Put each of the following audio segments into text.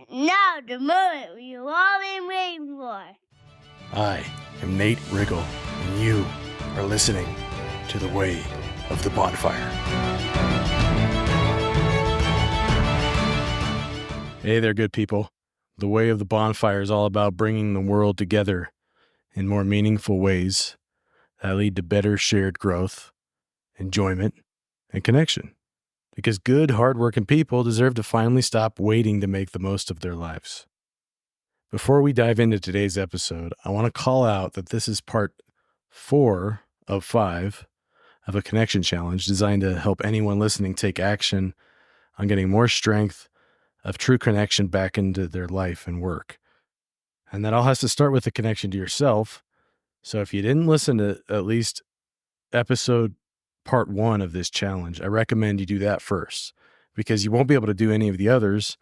Now the moment you've all been waiting for. I am Nate Riggle, and you are listening to The Way of the Bonfire. Hey there, good people. The Way of the Bonfire is all about bringing the world together in more meaningful ways that lead to better shared growth, enjoyment, and connection. Because good, hardworking people deserve to finally stop waiting to make the most of their lives. Before we dive into today's episode, I want to call out that this is part 4 of 5 of a connection challenge designed to help anyone listening take action on getting more strength of true connection back into their life and work. And that all has to start with a connection to yourself. So if you didn't listen to at least episode part 1 of this challenge, I recommend you do that first, because you won't be able to do any of the others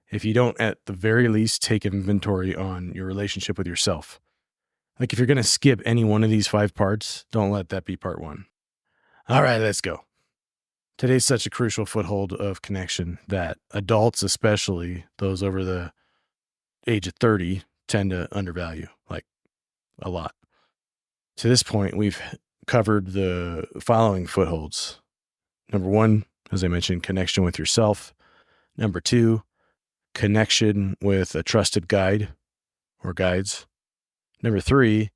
if you don't at the very least take inventory on your relationship with yourself. Like if you're going to skip any one of these 5 parts, don't let that be part 1. All right, let's go. Today's such a crucial foothold of connection that adults, especially those over the age of 30, tend to undervalue, like a lot. To this point, we've covered the following footholds. Number 1, as I mentioned, connection with yourself. Number 2, connection with a trusted guide or guides. Number 3,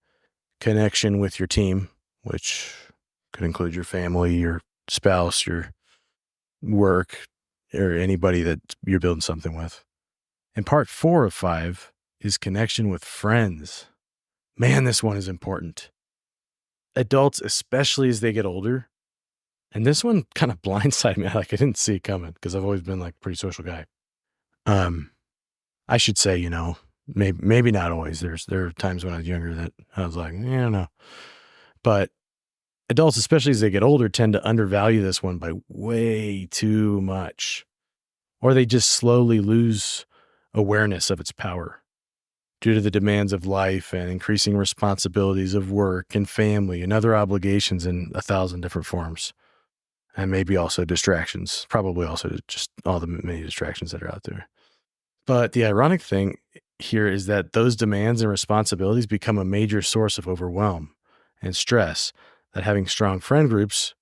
connection with your team, which could include your family, your spouse, your work, or anybody that you're building something with. And part 4 of 5 is connection with friends. Man, this one is important. Adults, especially as they get older, and this one kind of blindsided me. Like I didn't see it coming because I've always been like a pretty social guy. I should say, maybe not always. There are times when I was younger that I was like, no. But adults, especially as they get older, tend to undervalue this one by way too much, or they just slowly lose awareness of its power due to the demands of life and increasing responsibilities of work and family and other obligations in 1,000 different forms. And maybe also distractions, probably also just all the many distractions that are out there. But the ironic thing here is that those demands and responsibilities become a major source of overwhelm and stress that having strong friend groups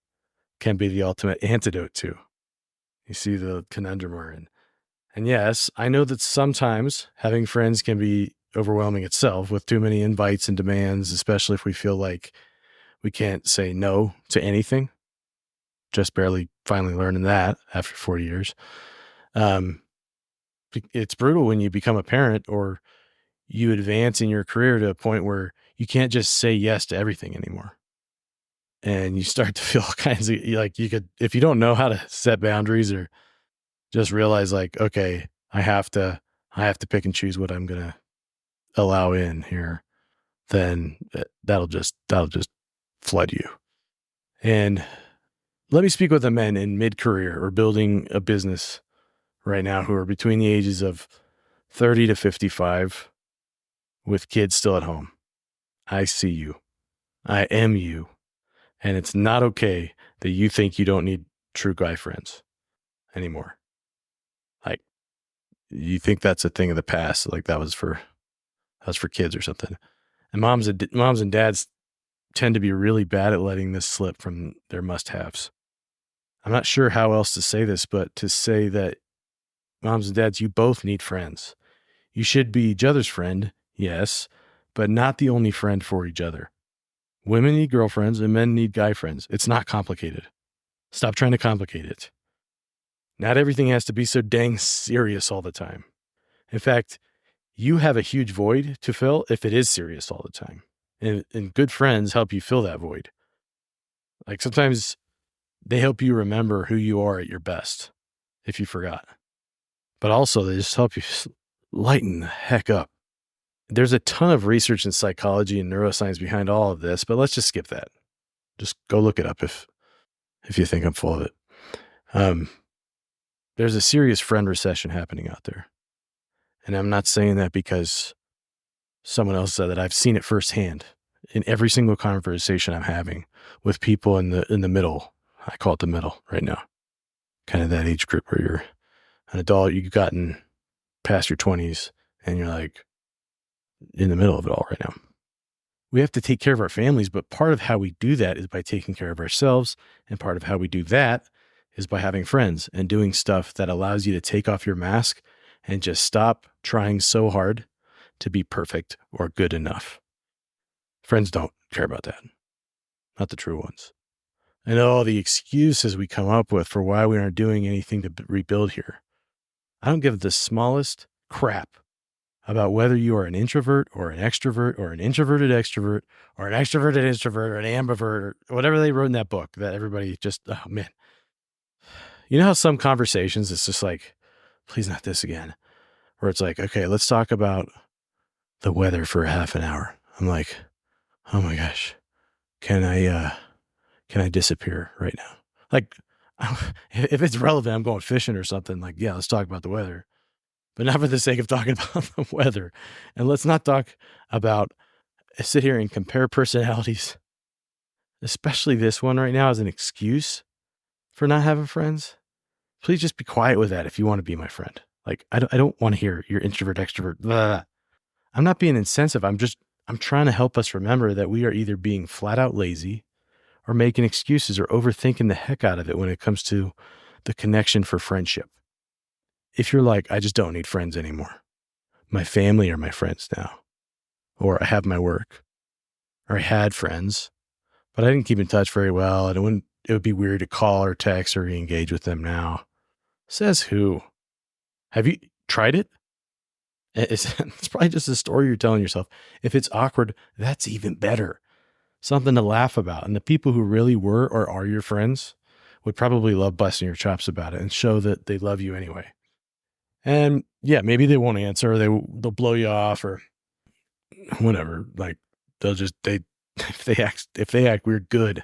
can be the ultimate antidote to. You see the conundrum we're in. And yes, I know that sometimes having friends can be overwhelming itself with too many invites and demands, especially if we feel like we can't say no to anything. Just barely finally learning that after 40 years. It's brutal when you become a parent or you advance in your career to a point where you can't just say yes to everything anymore. And you start to feel all kinds of like you could, if you don't know how to set boundaries or just realize like, okay, I have to pick and choose what I'm going to allow in here, then that'll just flood you. And let me speak with the men in mid-career or building a business right now who are between the ages of 30 to 55 with kids still at home. I see you. I am you. And it's not okay that you think you don't need true guy friends anymore. Like you think that's a thing of the past. Like that was for kids or something. And moms and dads tend to be really bad at letting this slip from their must-haves. I'm not sure how else to say this, but to say that moms and dads, you both need friends. You should be each other's friend, yes, but not the only friend for each other. Women need girlfriends and men need guy friends. It's not complicated. Stop trying to complicate it. Not everything has to be so dang serious all the time. In fact, you have a huge void to fill if it is serious all the time. And good friends help you fill that void. Like sometimes they help you remember who you are at your best if you forgot. But also they just help you lighten the heck up. There's a ton of research in psychology and neuroscience behind all of this, but let's just skip that. Just go look it up if you think I'm full of it. There's a serious friend recession happening out there. And I'm not saying that because someone else said that. I've seen it firsthand in every single conversation I'm having with people in the middle. I call it the middle right now. Kind of that age group where you're an adult, you've gotten past your 20s and you're like in the middle of it all right now. We have to take care of our families, but part of how we do that is by taking care of ourselves. And part of how we do that is by having friends and doing stuff that allows you to take off your mask and just stop trying so hard to be perfect or good enough. Friends don't care about that. Not the true ones. And all the excuses we come up with for why we aren't doing anything to rebuild here. I don't give the smallest crap about whether you are an introvert or an extrovert or an introverted extrovert or an extroverted introvert or an ambivert or whatever they wrote in that book that everybody just, oh man. You know how some conversations, it's just like, please not this again. Where it's like, okay, let's talk about the weather for a half an hour. I'm like, oh my gosh, can I disappear right now? Like, if it's relevant, I'm going fishing or something. Like, yeah, let's talk about the weather, but not for the sake of talking about the weather. And let's not talk about, sit here and compare personalities, especially this one right now as an excuse for not having friends. Please just be quiet with that if you want to be my friend. Like, I don't want to hear you're introvert, extrovert, blah. I'm not being insensitive. I'm trying to help us remember that we are either being flat out lazy or making excuses or overthinking the heck out of it when it comes to the connection for friendship. If you're like, I just don't need friends anymore. My family are my friends now. Or I have my work. Or I had friends, but I didn't keep in touch very well. And it would be weird to call or text or re-engage with them now. Says who? Have you tried it? It's probably just a story you're telling yourself. If it's awkward, that's even better. Something to laugh about. And the people who really were or are your friends would probably love busting your chops about it and show that they love you anyway. And yeah, maybe they won't answer, or they'll blow you off or whatever. Like if they act weird, good.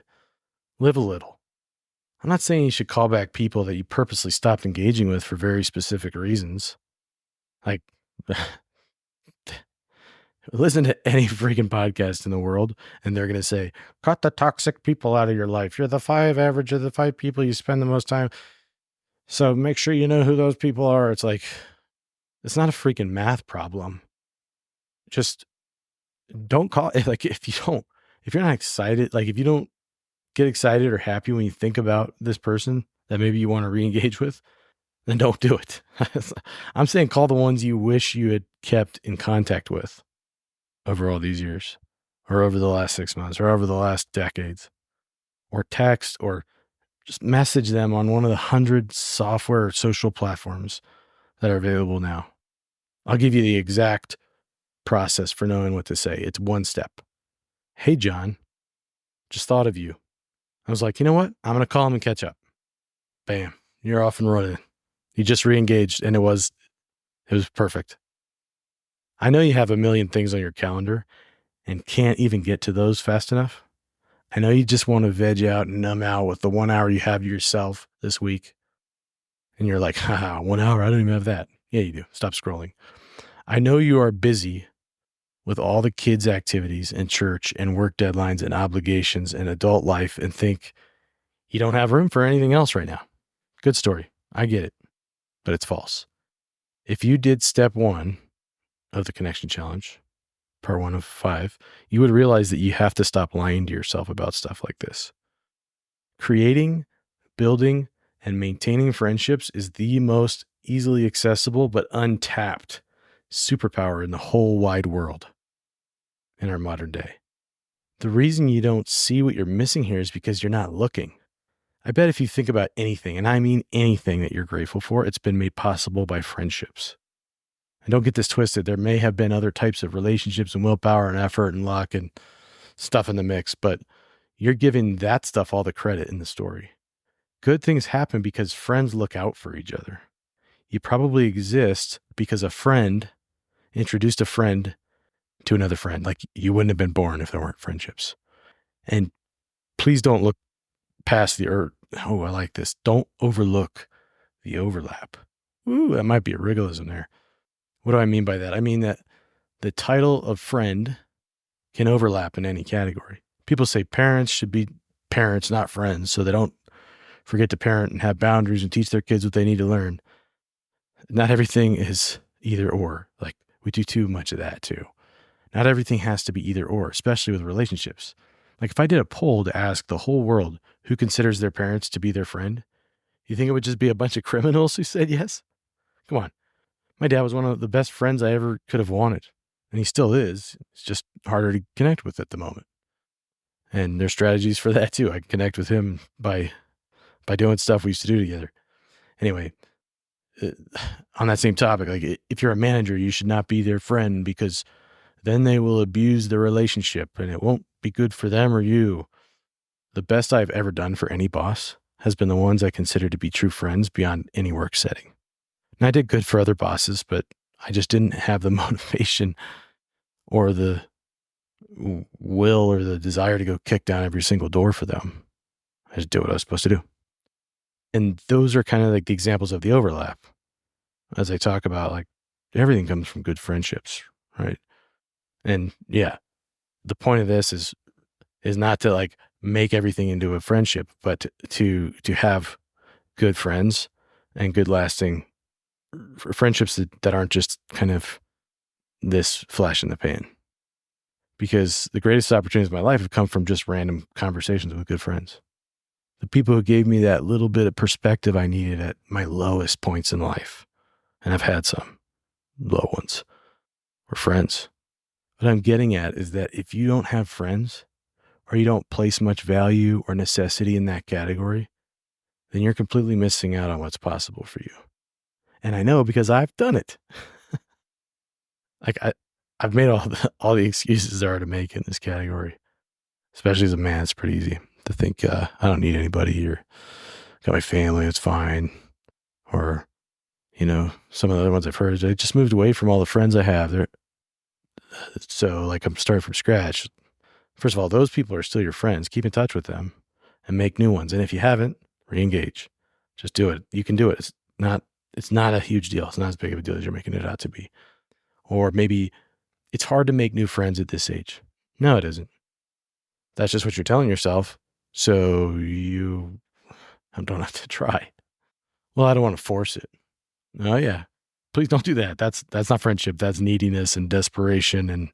Live a little. I'm not saying you should call back people that you purposely stopped engaging with for very specific reasons. Like, listen to any freaking podcast in the world, and they're going to say, cut the toxic people out of your life. You're the average of the 5 people you spend the most time. So make sure you know who those people are. It's like, it's not a freaking math problem. Just don't call it. Like, if you're not excited, like if you don't get excited or happy when you think about this person that maybe you want to re-engage with, then don't do it. I'm saying call the ones you wish you had kept in contact with over all these years, or over the last 6 months, or over the last decades, or text, or just message them on one of the 100 software or social platforms that are available now. I'll give you the exact process for knowing what to say. It's 1 step. Hey, John, just thought of you. I was like, you know what? I'm going to call him and catch up. Bam. You're off and running. You just re-engaged, and it was perfect. I know you have a million things on your calendar and can't even get to those fast enough. I know you just want to veg out and numb out with the 1 hour you have to yourself this week. And you're like, haha, 1 hour? I don't even have that. Yeah, you do. Stop scrolling. I know you are busy with all the kids' activities and church and work deadlines and obligations and adult life and think you don't have room for anything else right now. Good story. I get it, but it's false. If you did step 1 of the connection challenge, part 1 of 5, you would realize that you have to stop lying to yourself about stuff like this. Creating, building, and maintaining friendships is the most easily accessible but untapped superpower in the whole wide world in our modern day. The reason you don't see what you're missing here is because you're not looking. I bet if you think about anything, and I mean anything that you're grateful for, it's been made possible by friendships. And don't get this twisted. There may have been other types of relationships and willpower and effort and luck and stuff in the mix, but you're giving that stuff all the credit in the story. Good things happen because friends look out for each other. You probably exist because a friend introduced a friend to another friend. Like, you wouldn't have been born if there weren't friendships. And please don't look past I like this. Don't overlook the overlap. Ooh, that might be a Riggleism there. What do I mean by that? I mean that the title of friend can overlap in any category. People say parents should be parents, not friends, so they don't forget to parent and have boundaries and teach their kids what they need to learn. Not everything is either or. Like we do too much of that too. Not everything has to be either or, especially with relationships. Like if I did a poll to ask the whole world who considers their parents to be their friend, you think it would just be a bunch of criminals who said yes? Come on. My dad was one of the best friends I ever could have wanted. And he still is. It's just harder to connect with at the moment. And there's strategies for that too. I can connect with him by doing stuff we used to do together. Anyway, on that same topic, like if you're a manager, you should not be their friend because then they will abuse the relationship and it won't be good for them or you. The best I've ever done for any boss has been the ones I consider to be true friends beyond any work setting. And I did good for other bosses, but I just didn't have the motivation or the will or the desire to go kick down every single door for them. I just did what I was supposed to do. And those are kind of like the examples of the overlap. As I talk about, like everything comes from good friendships, right? And yeah, the point of this is not to like make everything into a friendship, but to have good friends and good lasting friendships that aren't just kind of this flash in the pan. Because the greatest opportunities of my life have come from just random conversations with good friends. The people who gave me that little bit of perspective I needed at my lowest points in life. And I've had some low ones, were friends. What I'm getting at is that if you don't have friends or you don't place much value or necessity in that category, then you're completely missing out on what's possible for you. And I know because I've done it. Like I've made all the excuses there are to make in this category. Especially as a man, it's pretty easy to think I don't need anybody or got my family, it's fine. Or, some of the other ones I've heard, I just moved away from all the friends I have. So like I'm starting from scratch. First of all, those people are still your friends. Keep in touch with them and make new ones. And if you haven't, re-engage. Just do it. You can do it. It's not a huge deal. It's not as big of a deal as you're making it out to be. Or maybe it's hard to make new friends at this age. No, it isn't. That's just what you're telling yourself. So you don't have to try. Well, I don't want to force it. Oh yeah. Please don't do that. That's not friendship. That's neediness and desperation and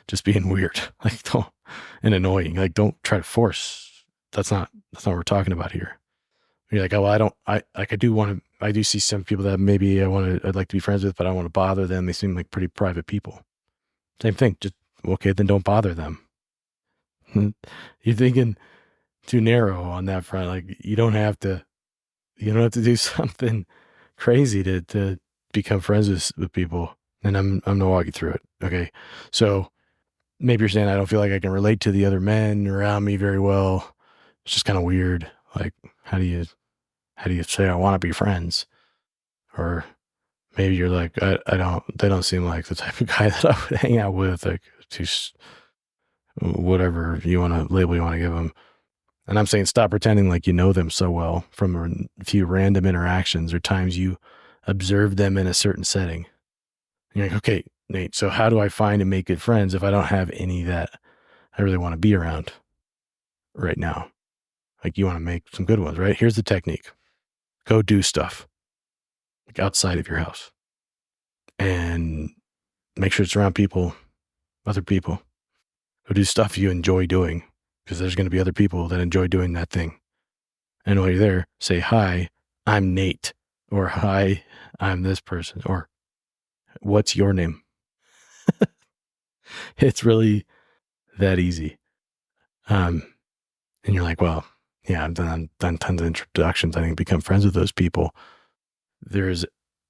just being weird. Like and annoying. Like don't try to force. That's not what we're talking about here. You're like, oh, well, I do see some people that maybe I'd like to be friends with, but I don't want to bother them. They seem like pretty private people. Same thing. Just, okay, then don't bother them. You're thinking too narrow on that front. Like you don't have to do something crazy to become friends with people. And I'm gonna walk you through it. Okay. So maybe you're saying I don't feel like I can relate to the other men around me very well. It's just kind of weird. Like, how do you say I want to be friends? Or maybe you're like, they don't seem like the type of guy that I would hang out with, like just whatever you want to label you want to give them. And I'm saying stop pretending like you know them so well from a few random interactions or times you observed them in a certain setting. And you're like, okay, Nate, so how do I find and make good friends if I don't have any that I really want to be around right now? Like you want to make some good ones, right? Here's the technique. Go do stuff like outside of your house and make sure it's around people, other people. Go do stuff you enjoy doing because there's going to be other people that enjoy doing that thing. And while you're there, say, hi, I'm Nate, or hi, I'm this person, or what's your name? It's really that easy. And you're like, well, yeah, I've done tons of introductions. I think become friends with those people. There's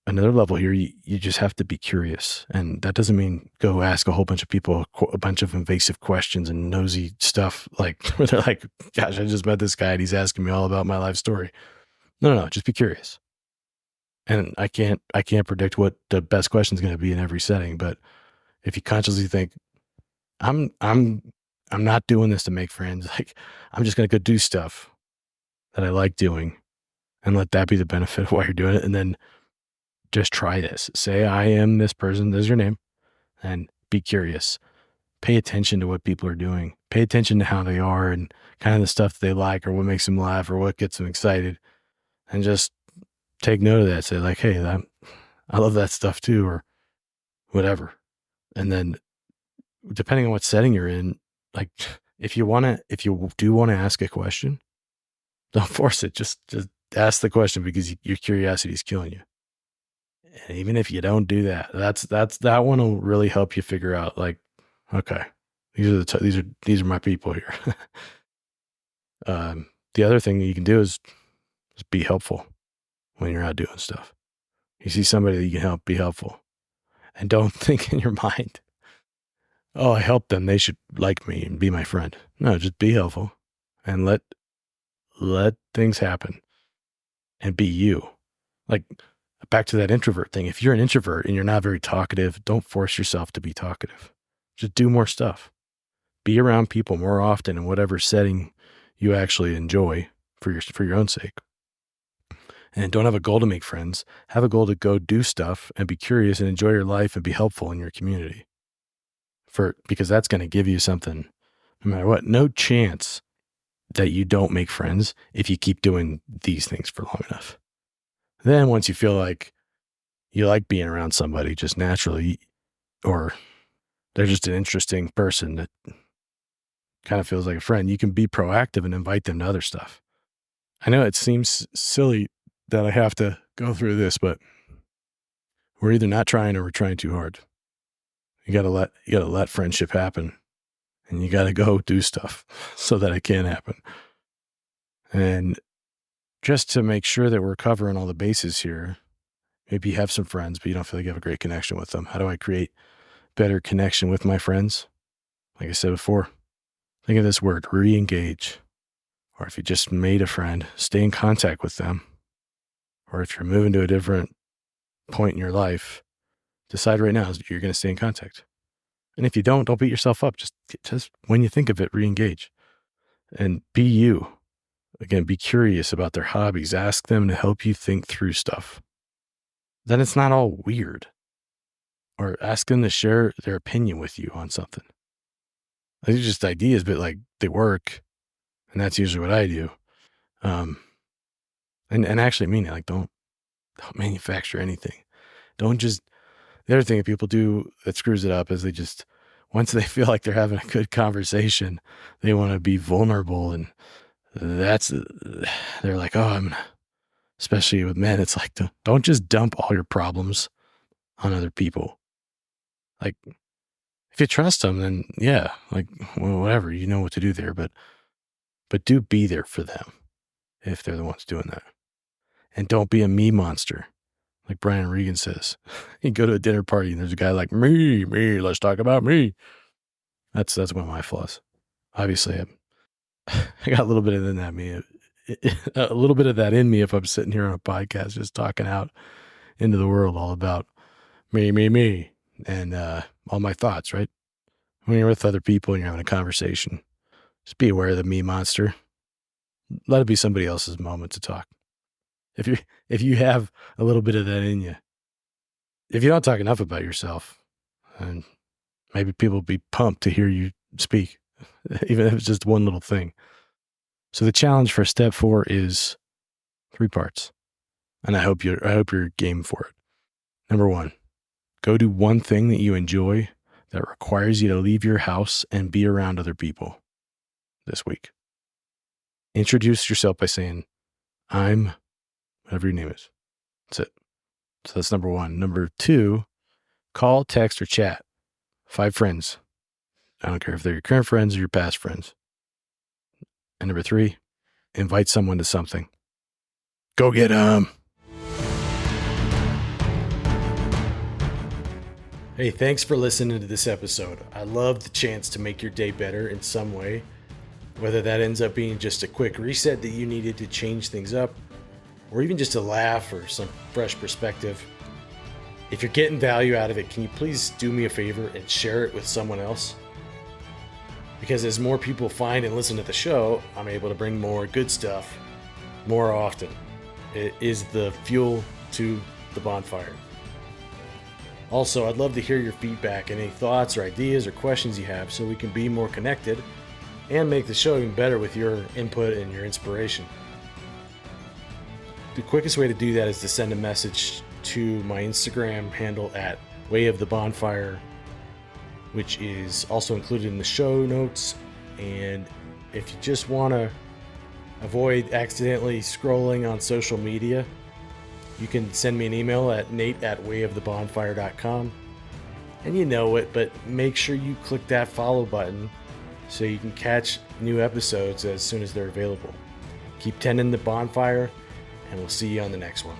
another level here. You just have to be curious. And that doesn't mean go ask a whole bunch of people a bunch of invasive questions and nosy stuff like where they're like, gosh, I just met this guy and he's asking me all about my life story. No, just be curious. And I can't predict what the best question is going to be in every setting. But if you consciously think, I'm not doing this to make friends. Like I'm just going to go do stuff that I like doing and let that be the benefit of why you're doing it. And then just try this. Say, I am this person. This is your name. And be curious. Pay attention to what people are doing. Pay attention to how they are and kind of the stuff that they like or what makes them laugh or what gets them excited. And just take note of that. Say like, hey, I love that stuff too. Or whatever. And then depending on what setting you're in, like if you do want to ask a question, don't force it. Just ask the question because your curiosity is killing you. And even if you don't do that, that one will really help you figure out, like, okay, these are my people here. The other thing that you can do is be helpful when you're out doing stuff. You see somebody that you can help, be helpful. And don't think in your mind, oh, I helped them, they should like me and be my friend. No, just be helpful and let things happen and be you. Like, back to that introvert thing. If you're an introvert and you're not very talkative, don't force yourself to be talkative. Just do more stuff. Be around people more often in whatever setting you actually enjoy for your own sake. And don't have a goal to make friends. Have a goal to go do stuff and be curious and enjoy your life and be helpful in your community. Because that's going to give you something no matter what. No chance that you don't make friends if you keep doing these things for long enough. Then once you feel like you like being around somebody just naturally, or they're just an interesting person that kind of feels like a friend, you can be proactive and invite them to other stuff. I know it seems silly that I have to go through this, but we're either not trying or we're trying too hard. You gotta let friendship happen, and you gotta go do stuff so that it can happen. And just to make sure that we're covering all the bases here, maybe you have some friends, but you don't feel like you have a great connection with them. How do I create better connection with my friends? Like I said before, think of this word, re-engage. Or if you just made a friend, stay in contact with them. Or if you're moving to a different point in your life, decide right now you're going to stay in contact. And if you don't beat yourself up. Just when you think of it, re-engage. And be you. Again, be curious about their hobbies. Ask them to help you think through stuff. Then it's not all weird. Or ask them to share their opinion with you on something. These are just ideas, but like they work. And that's usually what I do. And actually mean it. Like don't manufacture anything. Don't just, the other thing that people do that screws it up is they just, once they feel like they're having a good conversation, they want to be vulnerable. And they're like, oh, especially with men, it's like, don't just dump all your problems on other people. Like, if you trust them, then yeah, like, well, whatever, you know what to do there, but do be there for them if they're the ones doing that. And don't be a me monster. Like Brian Regan says, you go to a dinner party and there's a guy like, me, let's talk about me. That's one of my flaws. Obviously, I got a little bit of that in me, a little bit of that in me if I'm sitting here on a podcast just talking out into the world all about me, and all my thoughts, right? When you're with other people and you're having a conversation, just be aware of the me monster. Let it be somebody else's moment to talk. If you have a little bit of that in you, if you don't talk enough about yourself, and maybe people will be pumped to hear you speak, even if it's just one little thing. So the challenge for step 4 is 3 parts, and I hope you're game for it. Number 1, go do one thing that you enjoy that requires you to leave your house and be around other people this week. Introduce yourself by saying, I'm whatever your name is. That's it. So that's number 1. Number 2, call, text, or chat 5 friends. I don't care if they're your current friends or your past friends. And number 3, invite someone to something. Go get them. Hey, thanks for listening to this episode. I love the chance to make your day better in some way, whether that ends up being just a quick reset that you needed to change things up, or even just a laugh or some fresh perspective. If you're getting value out of it, can you please do me a favor and share it with someone else? Because as more people find and listen to the show, I'm able to bring more good stuff more often. It is the fuel to the bonfire. Also, I'd love to hear your feedback and any thoughts or ideas or questions you have so we can be more connected and make the show even better with your input and your inspiration. The quickest way to do that is to send a message to my Instagram handle at Way of the Bonfire, which is also included in the show notes. And if you just want to avoid accidentally scrolling on social media, you can send me an email at nate@wayofthebonfire.com. And you know it, but make sure you click that follow button so you can catch new episodes as soon as they're available. Keep tending the bonfire, and we'll see you on the next one.